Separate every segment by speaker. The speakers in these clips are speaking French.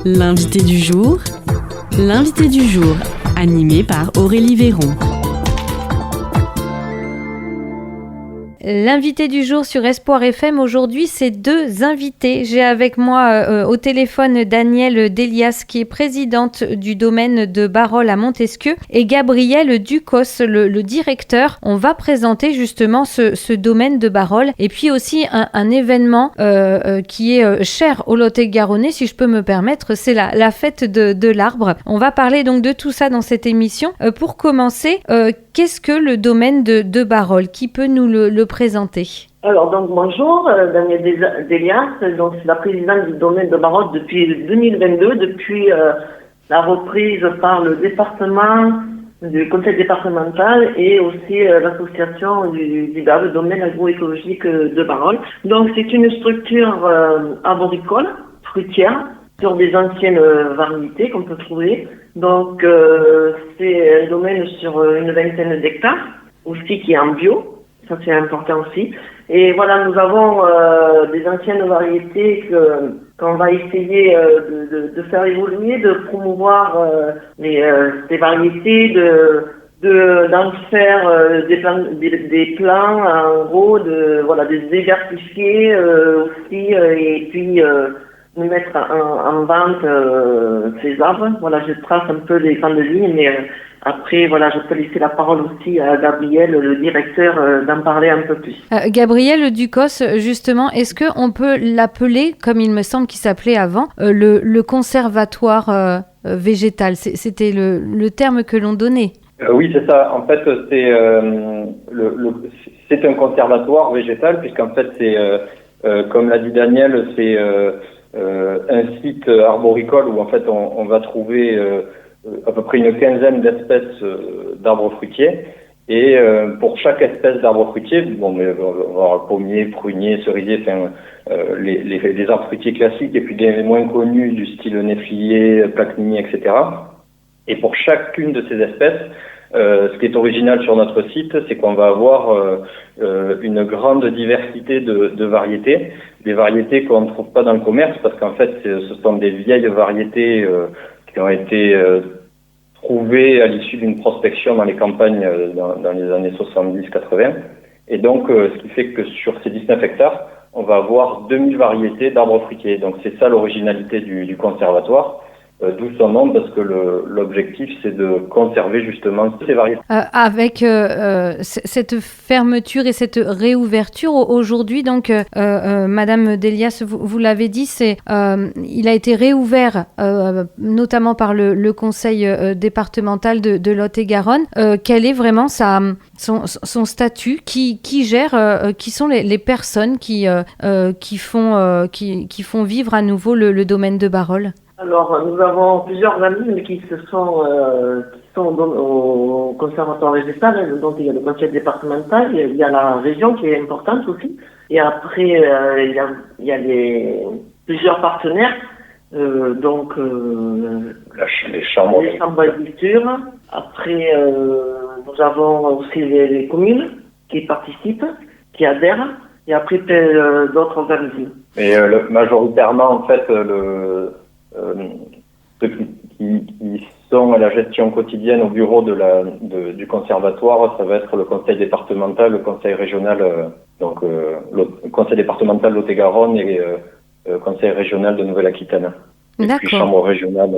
Speaker 1: L'invité du jour. L'invité du jour, animé par Aurélie Véron.
Speaker 2: L'invité du jour sur Espoir FM, aujourd'hui, c'est deux invités. J'ai avec moi au téléphone Danielle Delias, qui est présidente du domaine de Barol à Montesquieu, et Gabriel Ducos, le directeur. On va présenter justement ce domaine de Barol, et puis aussi un événement qui est cher au Lot-et-Garonnais, si je peux me permettre, c'est la fête de l'arbre. On va parler donc de tout ça dans cette émission. Pour commencer, qu'est-ce que le domaine de Barol? Qui peut nous le présenter?
Speaker 3: Alors, donc, bonjour, Danielle Delias, donc, c'est la présidente du domaine de Barol depuis 2022, depuis la reprise par le département, du conseil départemental et aussi l'association du domaine agroécologique de Barol. Donc, c'est une structure arboricole, fruitière, sur des anciennes variétés qu'on peut trouver. Donc, c'est un domaine sur une vingtaine d'hectares, aussi qui est en bio. Ça, c'est important aussi. Et voilà, nous avons des anciennes variétés qu'on va essayer de faire évoluer, de promouvoir des variétés, d'en faire des plants, en gros, de diversifier aussi, et puis nous mettre en vente ces arbres. Voilà, je trace un peu les grandes lignes, mais après, voilà, je peux laisser la parole aussi à Gabriel, le directeur, d'en parler un peu plus.
Speaker 2: Gabriel Ducos, justement, est-ce qu'on peut l'appeler, comme il me semble qu'il s'appelait avant, le conservatoire végétal? C'était le terme que l'on donnait.
Speaker 4: Oui, c'est ça. En fait, c'est un conservatoire végétal, puisqu'en fait, c'est, comme l'a dit Daniel, c'est un site arboricole où en fait on va trouver à peu près une quinzaine d'espèces d'arbres fruitiers, et pour chaque espèce d'arbre fruitier, on va avoir pommier, prunier, cerisier, les arbres fruitiers classiques, et puis des moins connus du style néflier, plaqueminier, etc. Et pour chacune de ces espèces, ce qui est original sur notre site, c'est qu'on va avoir une grande diversité de variétés, des variétés qu'on ne trouve pas dans le commerce, parce qu'en fait, ce sont des vieilles variétés qui ont été trouvées à l'issue d'une prospection dans les campagnes dans les années 70-80. Et donc, ce qui fait que sur ces 19 hectares, on va avoir 2000 variétés d'arbres fruitiers. Donc, c'est ça l'originalité du conservatoire. D'où son nom, parce que l'objectif, c'est de conserver justement ces variétés.
Speaker 2: Avec cette fermeture et cette réouverture aujourd'hui, donc Madame Delias, vous l'avez dit, il a été réouvert notamment par le conseil départemental de Lot-et-Garonne. Quel est vraiment son statut? Qui gère? Qui sont les personnes qui font vivre à nouveau le domaine de Barol?
Speaker 3: Alors, nous avons plusieurs amis qui sont au conservatoire végétal. Donc, il y a le conseil départemental, il y a la région qui est importante aussi. Et après, il y a plusieurs partenaires. Les chambres d'agriculture. Après, nous avons aussi les communes qui participent, qui adhèrent. Et après, d'autres organismes.
Speaker 4: Et majoritairement, en fait, ceux qui sont à la gestion quotidienne au bureau du conservatoire, ça va être le conseil départemental, le conseil régional, le conseil départemental Lot-et-Garonne et le conseil régional de Nouvelle-Aquitaine. Et puis chambre régionale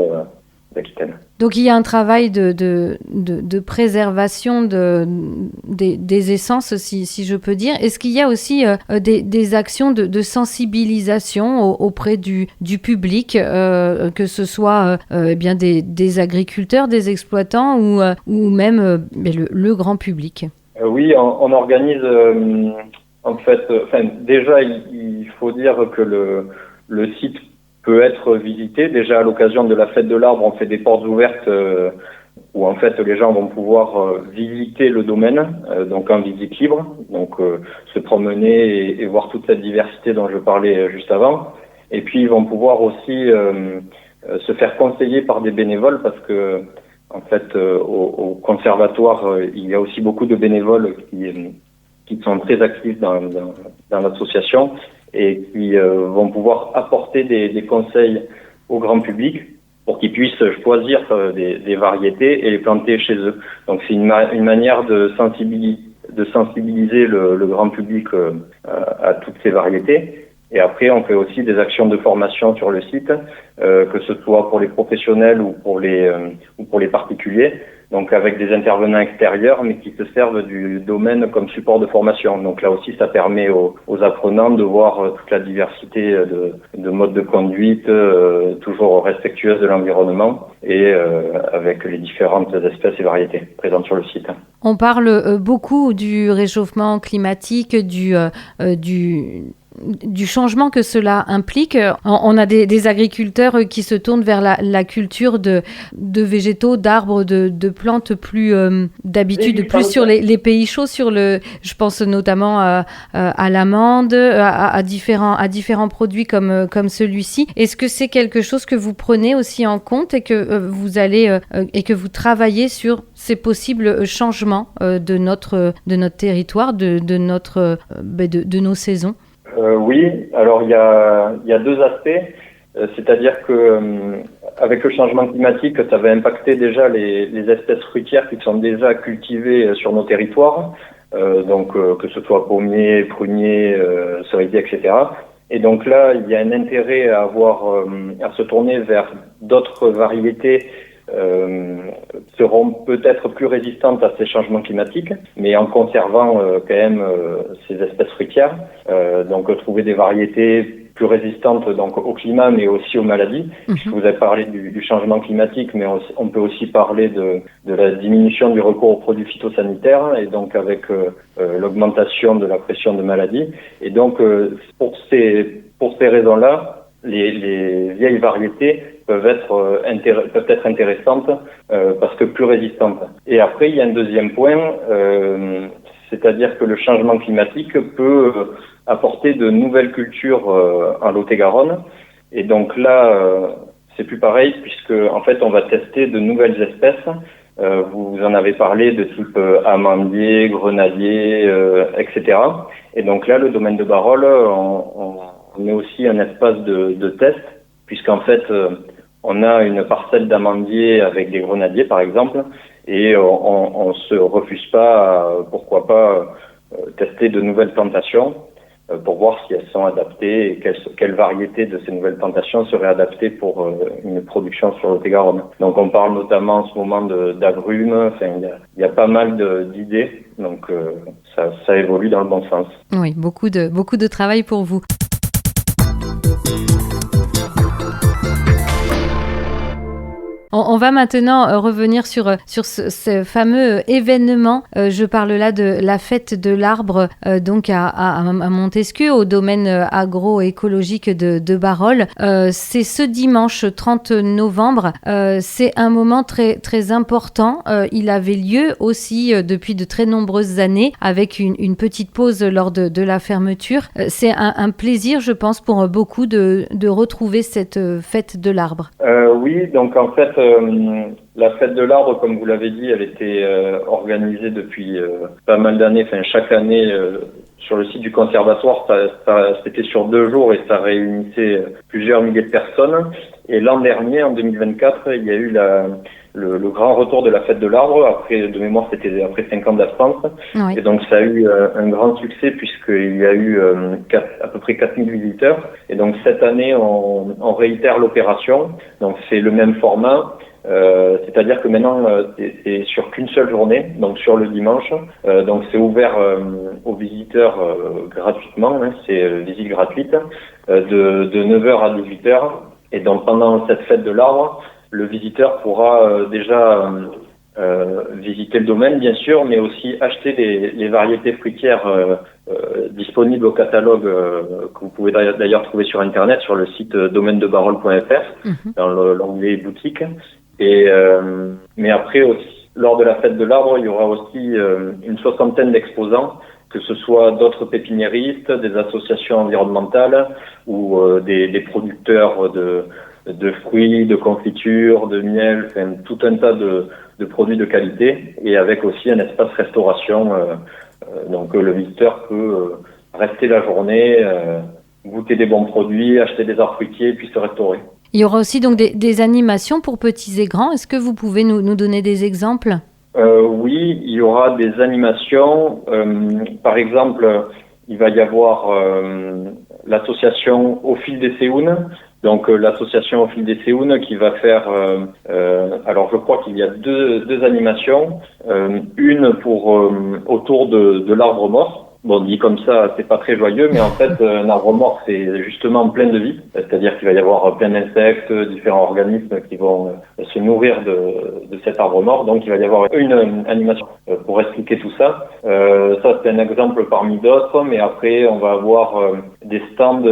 Speaker 4: d'Aquitaine.
Speaker 2: Donc il y a un travail de préservation des essences, si je peux dire. Est-ce qu'il y a aussi des actions de sensibilisation auprès du public, que ce soit bien des agriculteurs, des exploitants ou même le grand public?
Speaker 4: Oui, on organise déjà il faut dire que le site peut être visité. Déjà à l'occasion de la fête de l'arbre, on fait des portes ouvertes où en fait les gens vont pouvoir visiter le domaine, donc en visite libre, donc se promener et voir toute cette diversité dont je parlais juste avant. Et puis ils vont pouvoir aussi se faire conseiller par des bénévoles, parce que en fait au conservatoire il y a aussi beaucoup de bénévoles qui sont très actifs dans l'association et qui vont pouvoir apporter des conseils au grand public pour qu'ils puissent choisir des variétés et les planter chez eux. Donc c'est une manière de sensibiliser le grand public à toutes ces variétés. Et après, on fait aussi des actions de formation sur le site, que ce soit pour les professionnels ou pour les particuliers. Donc avec des intervenants extérieurs, mais qui se servent du domaine comme support de formation. Donc là aussi, ça permet aux apprenants de voir toute la diversité de modes de conduite, toujours respectueuse de l'environnement et avec les différentes espèces et variétés présentes sur le site.
Speaker 2: On parle beaucoup du réchauffement climatique, du changement que cela implique. On a des agriculteurs qui se tournent vers la culture de végétaux, d'arbres, de plantes plus d'habitude, plus sur les pays chauds, je pense notamment à l'amande, à différents produits comme celui-ci. Est-ce que c'est quelque chose que vous prenez aussi en compte et que vous allez et que vous travaillez sur ces possibles changements de notre territoire, de nos saisons?
Speaker 4: Oui, alors il y a deux aspects, c'est-à-dire que avec le changement climatique, ça va impacter déjà les espèces fruitières qui sont déjà cultivées sur nos territoires, donc que ce soit pommiers, pruniers, cerisiers, etc. Et donc là, il y a un intérêt à se tourner vers d'autres variétés seront peut-être plus résistantes à ces changements climatiques, mais en conservant quand même ces espèces fruitières. Donc trouver des variétés plus résistantes donc au climat, mais aussi aux maladies. Je vous ai parlé du changement climatique, mais on peut aussi parler de la diminution du recours aux produits phytosanitaires, et donc avec l'augmentation de la pression de maladies. Et donc pour ces raisons-là, les vieilles variétés peuvent être intéressantes parce que plus résistantes. Et après, il y a un deuxième point, c'est-à-dire que le changement climatique peut apporter de nouvelles cultures en Lot-et-Garonne. Et donc là, c'est plus pareil puisque en fait, on va tester de nouvelles espèces. Vous en avez parlé de type amandier, grenadier, etc. Et donc là, le domaine de Barol, on met aussi un espace de test, puisqu'en fait, on a une parcelle d'amandiers avec des grenadiers, par exemple, et on se refuse pas, pourquoi pas, tester de nouvelles plantations pour voir si elles sont adaptées et quelle variété de ces nouvelles plantations serait adaptée pour une production sur le Lot-et-Garonne. Donc on parle notamment en ce moment d'agrumes, enfin il y a pas mal d'idées, donc ça évolue dans le bon sens.
Speaker 2: Oui, beaucoup de travail pour vous. On va maintenant revenir sur ce fameux événement. Je parle là de la fête de l'arbre donc à Montesquieu, au domaine agroécologique de Barol. C'est ce dimanche 30 novembre. C'est un moment très, très important. Il avait lieu aussi depuis de très nombreuses années avec une petite pause lors de la fermeture. C'est un plaisir, je pense, pour beaucoup de retrouver cette fête de l'arbre.
Speaker 4: Oui, donc en fait, la fête de l'arbre, comme vous l'avez dit, elle était organisée depuis pas mal d'années, enfin chaque année sur le site du conservatoire. C'était sur 2 jours et ça réunissait plusieurs milliers de personnes. Et l'an dernier, en 2024, il y a eu le grand retour de la fête de l'arbre. Après, de mémoire, c'était après 5 ans d'absence. Oui. Et donc ça a eu un grand succès puisqu'il y a eu à peu près 4000 visiteurs. Et donc cette année, on réitère l'opération. Donc c'est le même format. C'est-à-dire que maintenant c'est sur qu'une seule journée, donc sur le dimanche. Donc c'est ouvert aux visiteurs gratuitement, c'est visite gratuite de 9h à 18h. Et donc pendant cette fête de l'arbre, le visiteur pourra déjà visiter le domaine, bien sûr, mais aussi acheter les variétés fruitières disponibles au catalogue que vous pouvez d'ailleurs trouver sur Internet, sur le site domainedebarol.fr, dans l'onglet boutique. Mais après aussi, lors de la fête de l'arbre, il y aura aussi une 60aine d'exposants, que ce soit d'autres pépiniéristes, des associations environnementales ou des producteurs de fruits, de confitures, de miel, enfin, tout un tas de produits de qualité, et avec aussi un espace restauration. Donc le visiteur peut rester la journée, goûter des bons produits, acheter des arts fruitiers, puis se restaurer.
Speaker 2: Il y aura aussi donc des animations pour petits et grands. Est-ce que vous pouvez nous donner des exemples ?
Speaker 4: Oui, il y aura des animations. Par exemple, il va y avoir l'association Au fil des Séounes. Donc l'association Au fil des Séounes qui va faire, alors je crois qu'il y a deux animations, une pour autour de l'arbre mort. Bon, dit comme ça, c'est pas très joyeux, mais en fait, un arbre mort, c'est justement plein de vie. C'est-à-dire qu'il va y avoir plein d'insectes, différents organismes qui vont se nourrir de cet arbre mort. Donc, il va y avoir une animation pour expliquer tout ça. Ça, c'est un exemple parmi d'autres, mais après, on va avoir des stands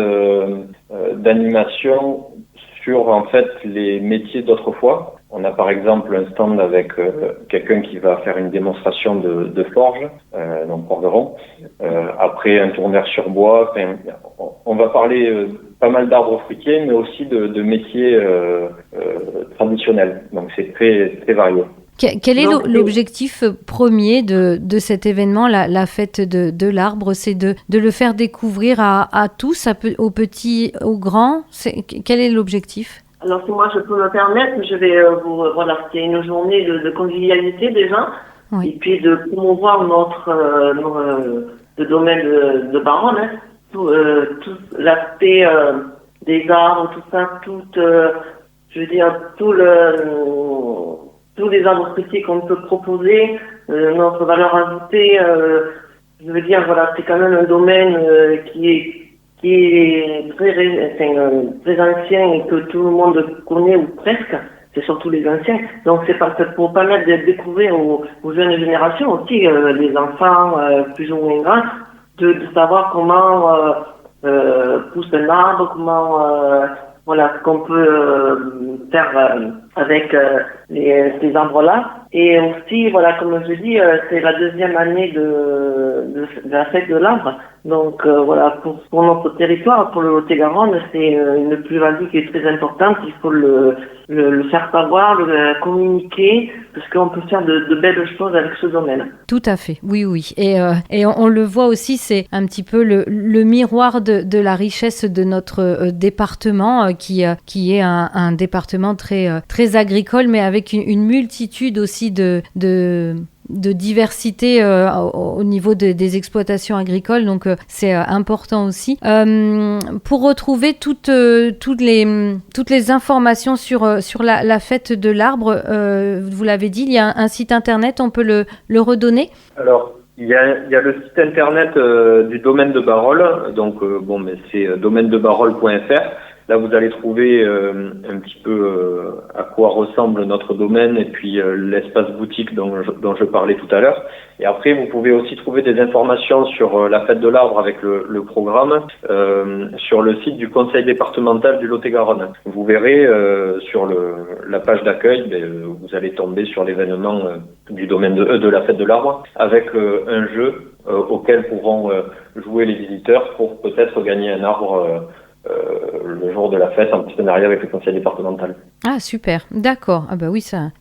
Speaker 4: d'animation sur, en fait, les métiers d'autrefois. On a par exemple un stand avec quelqu'un qui va faire une démonstration de forge, donc forgeron. Après un tourneur sur bois. Enfin, on va parler pas mal d'arbres fruitiers, mais aussi de métiers traditionnels. Donc c'est très très varié.
Speaker 2: Quel est l'objectif premier de cet événement, la fête de l'arbre? C'est de le faire découvrir à tous, aux petits, aux grands. Quel est l'objectif?
Speaker 3: Alors, si moi je peux me permettre, je vais voilà, c'est une journée de convivialité déjà,
Speaker 2: oui.
Speaker 3: Et puis de promouvoir le domaine de Barol, hein, tout l'aspect des arbres, tout ça, je veux dire, tous les arbres fruitiers qu'on peut proposer, notre valeur ajoutée, je veux dire, voilà, c'est quand même un domaine qui est très ancien et que tout le monde connaît ou presque, c'est surtout les anciens. Donc c'est pour permettre de découvrir aux jeunes générations aussi, les enfants plus ou moins grands, de savoir comment pousse un arbre, comment voilà ce qu'on peut faire avec ces arbres-là. Et aussi, voilà, comme je dis, c'est la deuxième année de la fête de l'arbre. Donc voilà, pour notre territoire, pour le Lot-et-Garonne, c'est une plus-value qui est très importante. Il faut le faire savoir, le communiquer, parce qu'on peut faire de belles choses avec ce domaine.
Speaker 2: Tout à fait, oui. Et on le voit aussi, c'est un petit peu le miroir de la richesse de notre département, qui est un département très agricole, mais avec une multitude aussi de diversité au niveau des exploitations agricoles, donc c'est important aussi. Pour retrouver toutes les informations sur la fête de l'arbre, vous l'avez dit, il y a un site internet, on peut le redonner? Alors,
Speaker 4: il y a le site internet du domaine de Barol, donc mais c'est domainedebarol.fr. Là, vous allez trouver un petit peu à quoi ressemble notre domaine et puis l'espace boutique dont je parlais tout à l'heure. Et après, vous pouvez aussi trouver des informations sur la fête de l'arbre avec le programme sur le site du conseil départemental du Lot-et-Garonne. Vous verrez sur la page d'accueil, vous allez tomber sur l'événement du domaine de la fête de l'arbre avec un jeu auquel pourront jouer les visiteurs pour peut-être gagner un arbre le jour de la fête en partenariat avec le conseil départemental.
Speaker 2: Ah super, d'accord. Ah bah oui, ça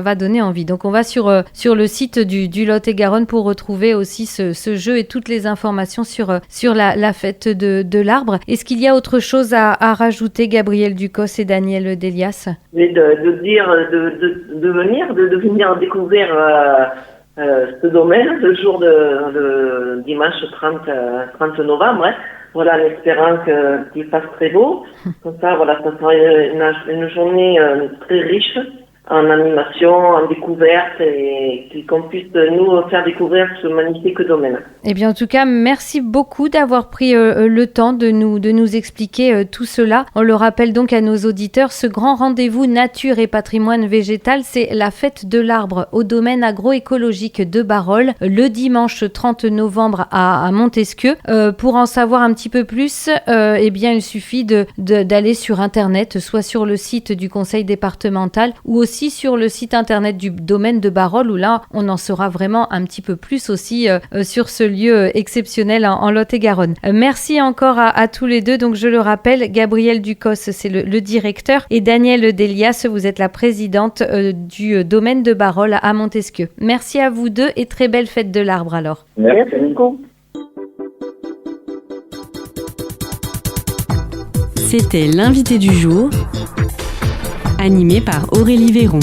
Speaker 2: va donner envie. Donc on va sur le site du Lot-et-Garonne pour retrouver aussi ce jeu et toutes les informations sur la fête de l'arbre. Est-ce qu'il y a autre chose à rajouter, Gabrielle Ducos et Daniel Delias?
Speaker 3: Oui, de venir découvrir ce domaine le jour de dimanche 30 novembre. Hein. Voilà, en espérant qu'il fasse très beau. Comme ça, voilà, ça sera une journée très riche en animation, en découverte et qu'on puisse nous faire découvrir ce magnifique domaine.
Speaker 2: Eh bien, en tout cas, merci beaucoup d'avoir pris le temps de nous expliquer tout cela. On le rappelle donc à nos auditeurs, ce grand rendez-vous nature et patrimoine végétal, c'est la fête de l'arbre au domaine agroécologique de Barol, le dimanche 30 novembre à Montesquieu. Pour en savoir un petit peu plus, eh bien, il suffit d'aller sur Internet, soit sur le site du conseil départemental ou aussi sur le site internet du domaine de Barol, où là on en saura vraiment un petit peu plus aussi sur ce lieu exceptionnel en Lot-et-Garonne. Merci encore à tous les deux. Donc je le rappelle, Gabrielle Ducos, c'est le directeur, et Daniel Delias, vous êtes la présidente du domaine de Barol à Montesquieu. Merci à vous deux et très belle fête de l'arbre alors.
Speaker 3: Merci beaucoup.
Speaker 1: C'était l'invité du jour, animé par Aurélie Véron.